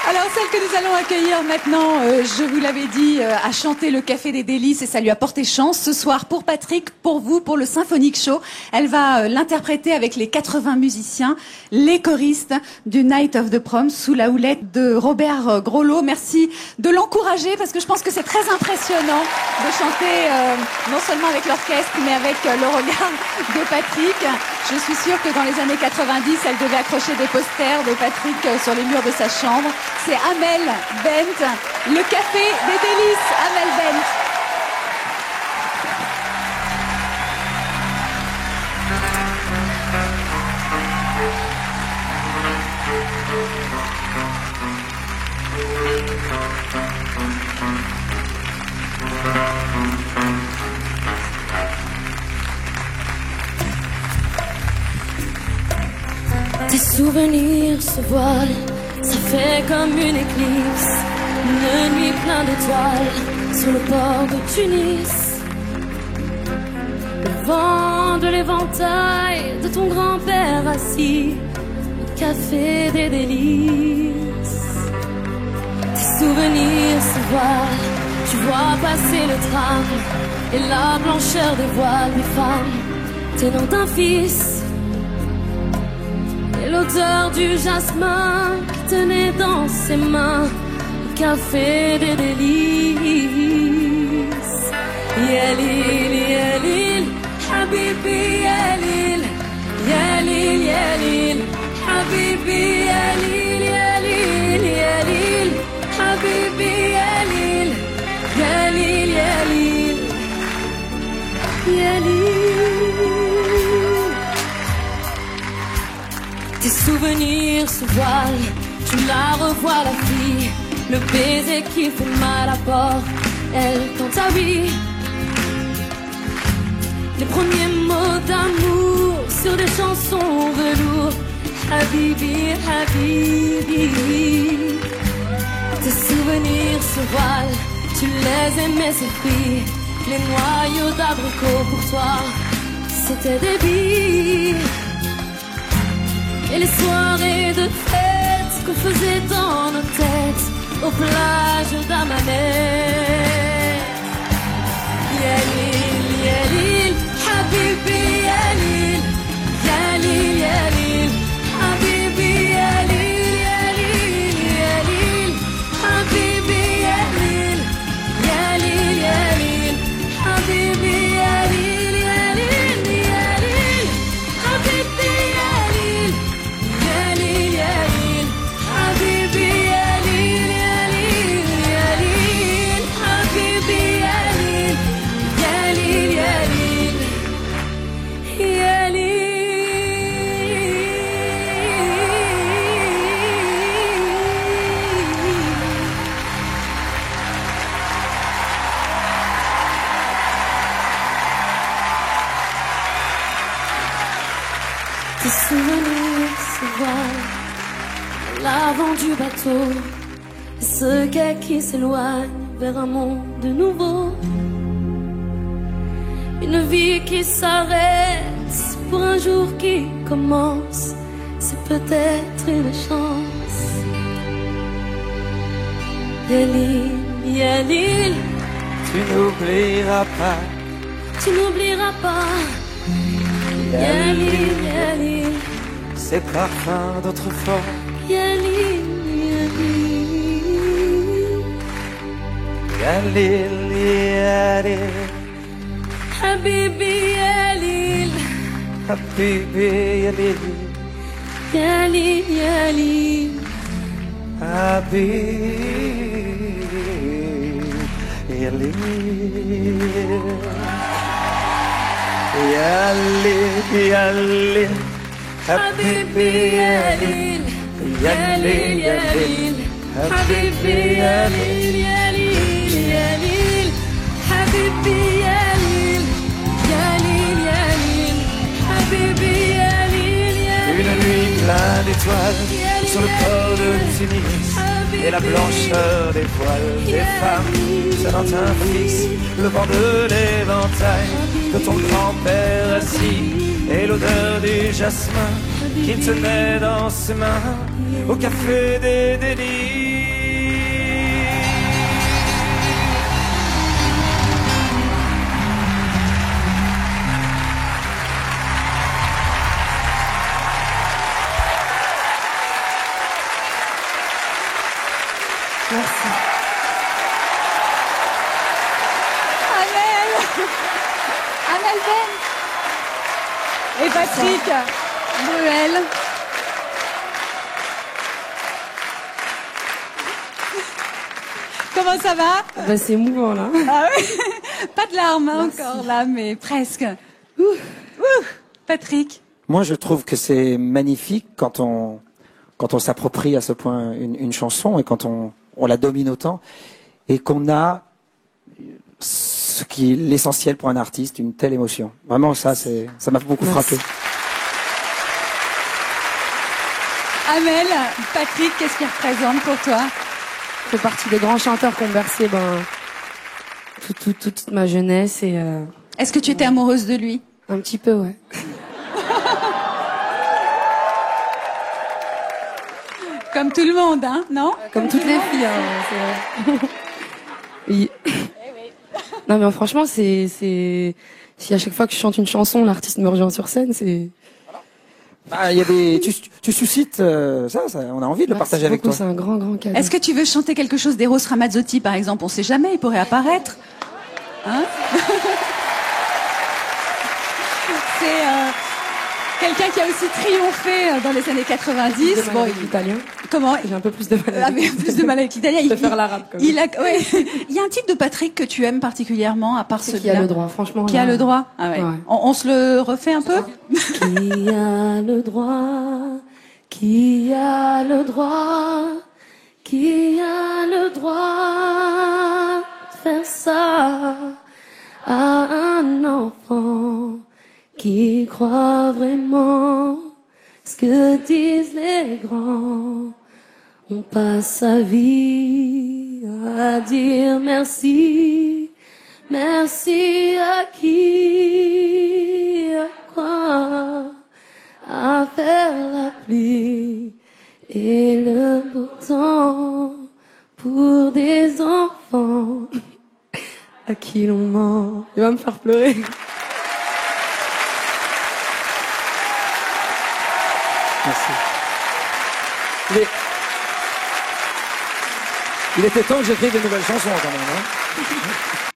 Alors, celle que nous allons accueillir maintenant, je vous l'avais dit, a chanté le Café des Délices et ça lui a porté chance. Ce soir, pour Patrick, pour vous, pour le Symphonic Show, elle va l'interpréter avec les 80 musiciens, les choristes du Night of the Prom, sous la houlette de Robert Grolot. Merci de l'encourager parce que je pense que c'est très impressionnant de chanter non seulement avec l'orchestre, mais avec le regard de Patrick. Je suis sûre que dans les années 90, elle devait accrocher des posters de Patrick sur les murs de sa chambre. C'est Amel Bent, le Café des Délices, Amel Bent. Tes souvenirs se voilent, ça fait comme une éclipse, une nuit pleine d'étoiles sur le port de Tunis. Le vent de l'éventail de ton grand-père assis au Café des Délices. Tes souvenirs se voilent, tu vois passer le tram et la blancheur des voiles des femmes, tes noms d'un fils. Et l'odeur du jasmin qui tenait dans ses mains le Café des Délices. Yalil, Yalil, Habibi, Yalil, Yalil, Yalil, Habibi, Yalil, Yalil, Yalil, Habibi, Yalil, Yalil, Yalil, Yalil. Tes souvenirs se voilent, tu la revois la fille, le baiser qui fait mal à bord, elle dans ta vie. Les premiers mots d'amour sur des chansons velours, Habibi, Habibi. Tes souvenirs se voilent, tu les aimais ces filles, les noyaux d'abricots pour toi, c'était des billes. Et les soirées de fête qu'on faisait dans nos têtes aux plages d'Amanette. Yalil, Yalil, Habibi, Yalil, Yalil, Yalil, Habibi, Yalil, Yalil, Yalil, Habibi, Yalil, Yalil, Yalil, Habibi, Yalil, Yalil, Yalil, Habibi, Yalil. Yalil, Yalil, Habibi, Yalil, Yalil, Yalil, Habibi, Yalil, Yalil, Yalil, Yalil. Tes souvenirs se voilent à l'avant du bateau, et ce quai qui s'éloigne vers un monde nouveau. Une vie qui s'arrête pour un jour qui commence, c'est peut-être une chance. Yalil, Yalil, Tu n'oublieras pas, tu n'oublieras pas. Yalil, Yalil, ces parfums d'autrefois. Yalil, Yalil, Yalil, Yalil, Habibi, Yalil, Habibi, Yalil, Yalil, Yalil, Habibi, Yalil, Yalil, Yalil, Habibi, Yalil, Yalil, Yalil, Habibi, Yalil, Yalil, Yalil, Habibi, Yalil, Yalil, Yalil, Habibi, Yalil, Yalil. Une nuit pleine d'étoiles sur le port de Tunis, et la blancheur des voiles des femmes tenant un fils, le vent de l'éventail de ton grand-père assis, et l'odeur du jasmin qu'il tenait dans ses mains au café des délices. Merci. Amel Ben et Patrick Bruel. Comment ça va? Bah, c'est émouvant là. Ah ouais. Pas de larmes hein, encore là, mais presque. Patrick. Moi, je trouve que c'est magnifique quand on s'approprie à ce point une chanson et quand on la domine autant et qu'on a ce qui est l'essentiel pour un artiste, une telle émotion. Vraiment, ça m'a beaucoup frappé. Amel, Patrick, qu'est-ce qu'il représente pour toi? Je fais partie des grands chanteurs qui ont bercé toute ma jeunesse et Est-ce que tu étais amoureuse de lui? un petit peu, ouais. Comme tout le monde, hein, non? Comme toutes les filles, hein, c'est vrai. Oui. Non mais franchement, si à chaque fois que je chante une chanson, l'artiste me rejoint sur scène, c'est... Ah, il y a tu suscites ça, on a envie de le partager avec toi. C'est un grand cadeau. Est-ce que tu veux chanter quelque chose d'Eros Ramazzotti, par exemple? On sait jamais, il pourrait apparaître. Hein? C'est quelqu'un qui a aussi triomphé dans les années 90. Bon, avec l'italien. Comment? J'ai un peu plus de mal avec Mais plus de mal avec l'italien. Je préfère l'arabe quand même. Il y a un type de Patrick que tu aimes particulièrement, à part celui-là. Qui a le droit, franchement. Qui a le droit? Ah ouais. Ouais. On se le refait un peu? Qui a le droit? Qui a le droit? Qui a le droit de faire ça à un enfant qui croit vraiment ce que disent les grands? On passe sa vie à dire merci. Merci à qui, à quoi, à faire la pluie et le beau temps pour des enfants à qui l'on ment. Il va me faire pleurer. Merci. Il était temps que j'écrive de nouvelles chansons quand même. Hein.